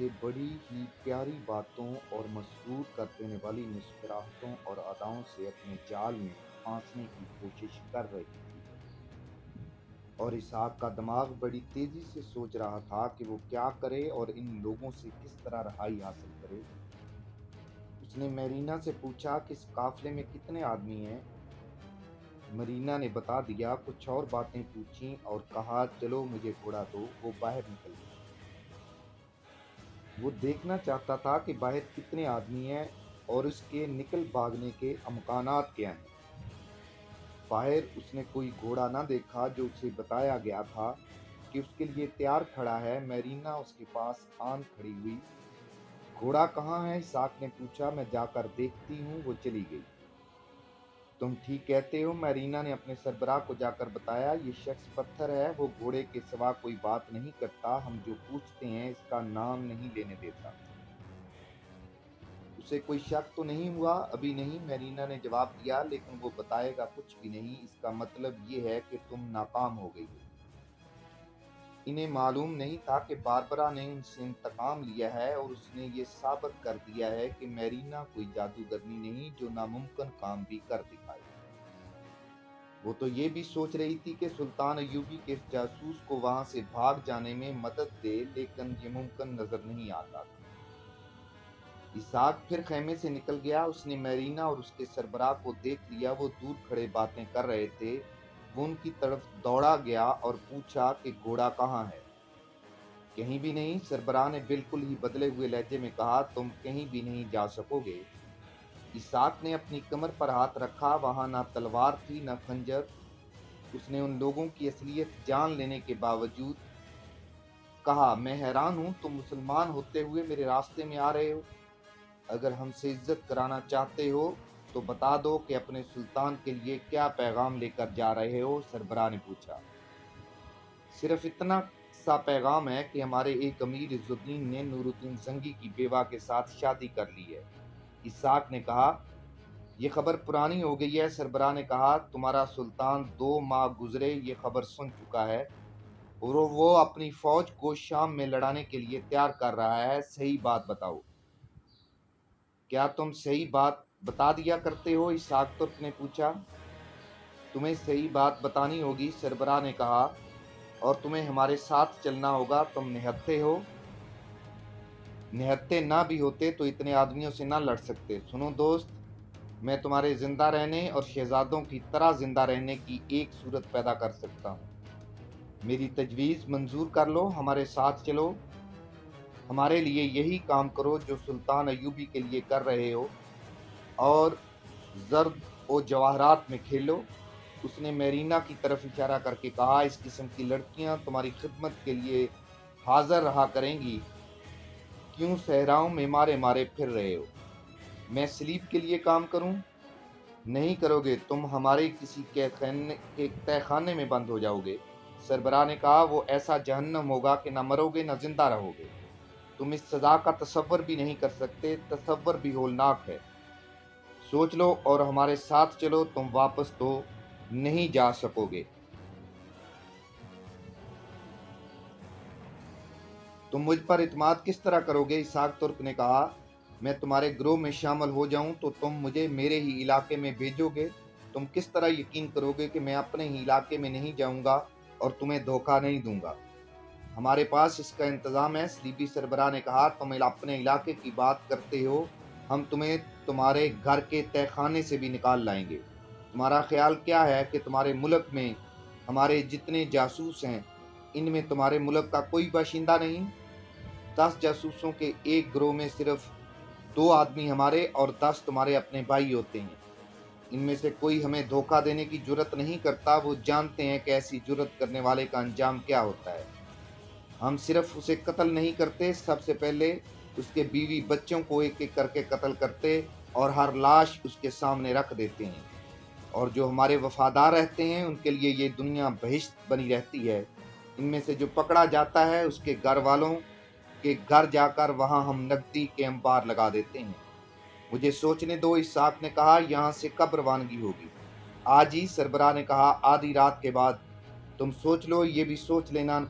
یہ بڑی ہی پیاری باتوں اور مسرور کر دینے والی مسکراہٹوں اور اداؤں سے اپنے جال میں پھانسنے کی کوشش کر رہی تھی، اور اسحاق کا دماغ بڑی تیزی سے سوچ رہا تھا کہ وہ کیا کرے اور ان لوگوں سے کس طرح رہائی حاصل کرے۔ اس نے میرینا سے پوچھا کہ اس قافلے میں کتنے آدمی ہیں؟ مرینا نے بتا دیا، کچھ اور باتیں پوچھیں اور کہا چلو مجھے گھوڑا دو۔ وہ باہر نکل گیا۔ وہ دیکھنا چاہتا تھا کہ باہر کتنے آدمی ہیں اور اس کے نکل بھاگنے کے امکانات کیا ہیں۔ باہر اس نے کوئی گھوڑا نہ دیکھا جو اسے بتایا گیا تھا کہ اس کے لیے تیار کھڑا ہے۔ میرینا اس کے پاس آن کھڑی ہوئی۔ گھوڑا کہاں ہے؟ اسحاق نے پوچھا۔ میں جا کر دیکھتی ہوں۔ وہ چلی گئی۔ تم ٹھیک کہتے ہو، میرینا نے اپنے سربراہ کو جا کر بتایا۔ یہ شخص پتھر ہے، وہ گھوڑے کے سوا کوئی بات نہیں کرتا، ہم جو پوچھتے ہیں اس کا نام نہیں لینے دیتا۔ اسے کوئی شک تو نہیں ہوا؟ ابھی نہیں، میرینا نے جواب دیا، لیکن وہ بتائے گا کچھ بھی نہیں۔ اس کا مطلب یہ ہے کہ تم ناکام ہو گئی ہو۔ انہیں معلوم نہیں تھا کہ باربرا نے ان سے انتقام لیا ہے اور اس نے یہ ثابت کر دیا ہے کہ میرینا کوئی جادوگرنی نہیں جو ناممکن کام بھی کر دکھائے۔ وہ تو یہ بھی سوچ رہی تھی کہ سلطان ایوبی کے اس جاسوس کو وہاں سے بھاگ جانے میں مدد دے، لیکن یہ ممکن نظر نہیں آتا تھا۔ اسحاق پھر خیمے سے نکل گیا۔ اس نے میرینا اور اس کے سربراہ کو دیکھ لیا، وہ دور کھڑے باتیں کر رہے تھے۔ وہ ان کی طرف دوڑا گیا اور پوچھا کہ گھوڑا کہاں ہے؟ کہیں بھی نہیں، سربراہ نے بالکل ہی بدلے ہوئے لہجے میں کہا، تم کہیں بھی نہیں جا سکو گے۔ اسحاق نے اپنی کمر پر ہاتھ رکھا، وہاں نہ تلوار تھی نہ خنجر۔ اس نے ان لوگوں کی اصلیت جان لینے کے باوجود کہا، میں حیران ہوں، تم مسلمان ہوتے ہوئے میرے راستے میں آ رہے ہو۔ اگر ہم سے عزت کرانا چاہتے ہو تو بتا دو کہ اپنے سلطان کے لیے کیا پیغام لے کر جا رہے ہو، سربراہ نے پوچھا۔ صرف اتنا سا پیغام ہے کہ ہمارے ایک امیر عز الدین نے نور الدین زنگی کی بیوہ کے ساتھ شادی کر لی ہے، اسحاق نے کہا۔ یہ خبر پرانی ہو گئی ہے، سربراہ نے کہا، تمہارا سلطان 2 ماہ گزرے یہ خبر سن چکا ہے اور وہ اپنی فوج کو شام میں لڑانے کے لیے تیار کر رہا ہے۔ صحیح بات بتاؤ۔ کیا تم صحیح بات بتا دیا کرتے ہو؟ اسحاق ترک نے پوچھا۔ تمہیں صحیح بات بتانی ہوگی، سربراہ نے کہا، اور تمہیں ہمارے ساتھ چلنا ہوگا۔ تم نہتے ہو؟ نہتے نہ بھی ہوتے تو اتنے آدمیوں سے نہ لڑ سکتے۔ سنو دوست، میں تمہارے زندہ رہنے اور شہزادوں کی طرح زندہ رہنے کی ایک صورت پیدا کر سکتا ہوں۔ میری تجویز منظور کر لو، ہمارے ساتھ چلو، ہمارے لیے یہی کام کرو جو سلطان ایوبی کے لیے کر رہے ہو، اور زرد و جواہرات میں کھیلو۔ اس نے میرینا کی طرف اشارہ کر کے کہا، اس قسم کی لڑکیاں تمہاری خدمت کے لیے حاضر رہا کریں گی، کیوں صحراؤں میں مارے مارے پھر رہے ہو؟ میں سلیب کے لیے کام کروں؟ نہیں کرو گے، تم ہمارے کسی تہ خانے میں بند ہو جاؤ گے۔ سربراہ نے کہا، وہ ایسا جہنم ہوگا کہ نہ مرو گے نہ زندہ رہو گے۔ تم اس سزا کا تصور بھی نہیں کر سکتے، تصور بھی ہولناک ہے۔ سوچ لو اور ہمارے ساتھ چلو، تم واپس تو نہیں جا سکو گے۔ تم مجھ پر اعتماد کس طرح کرو گے؟ اسحاق ترک نے کہا، میں تمہارے گروہ میں شامل ہو جاؤں تو تم مجھے میرے ہی علاقے میں بھیجو گے؟ تم کس طرح یقین کرو گے کہ میں اپنے ہی علاقے میں نہیں جاؤں گا اور تمہیں دھوکہ نہیں دوں گا؟ ہمارے پاس اس کا انتظام ہے، سلیبی سربراہ نے کہا، تم اپنے علاقے کی بات کرتے ہو، ہم تمہیں تمہارے گھر کے تہ خانے سے بھی نکال لائیں گے۔ تمہارا خیال کیا ہے کہ تمہارے ملک میں ہمارے جتنے جاسوس ہیں، ان میں تمہارے ملک کا کوئی باشندہ نہیں؟ 10 جاسوسوں کے ایک گروہ میں صرف 2 آدمی ہمارے اور 10 تمہارے اپنے بھائی ہوتے ہیں۔ ان میں سے کوئی ہمیں دھوکہ دینے کی جرت نہیں کرتا، وہ جانتے ہیں کہ ایسی جرت کرنے والے کا انجام کیا ہوتا ہے۔ ہم صرف اسے قتل نہیں کرتے، سب سے پہلے اس کے بیوی بچوں کو ایک ایک کر کے قتل کرتے اور ہر لاش اس کے سامنے رکھ دیتے ہیں، اور جو ہمارے وفادار رہتے ہیں ان کے لیے یہ دنیا بہشت بنی رہتی ہے۔ ان میں سے جو پکڑا جاتا ہے اس کے گھر والوں کے گھر جا کر وہاں ہم نقدی کے انبار لگا دیتے ہیں۔ مجھے سوچنے دو، اسحاق نے کہا، یہاں سے کب روانگی ہوگی؟ آج ہی، سربراہ نے کہا، آدھی رات کے بعد۔ تم سوچ لو، یہ بھی سوچ لینا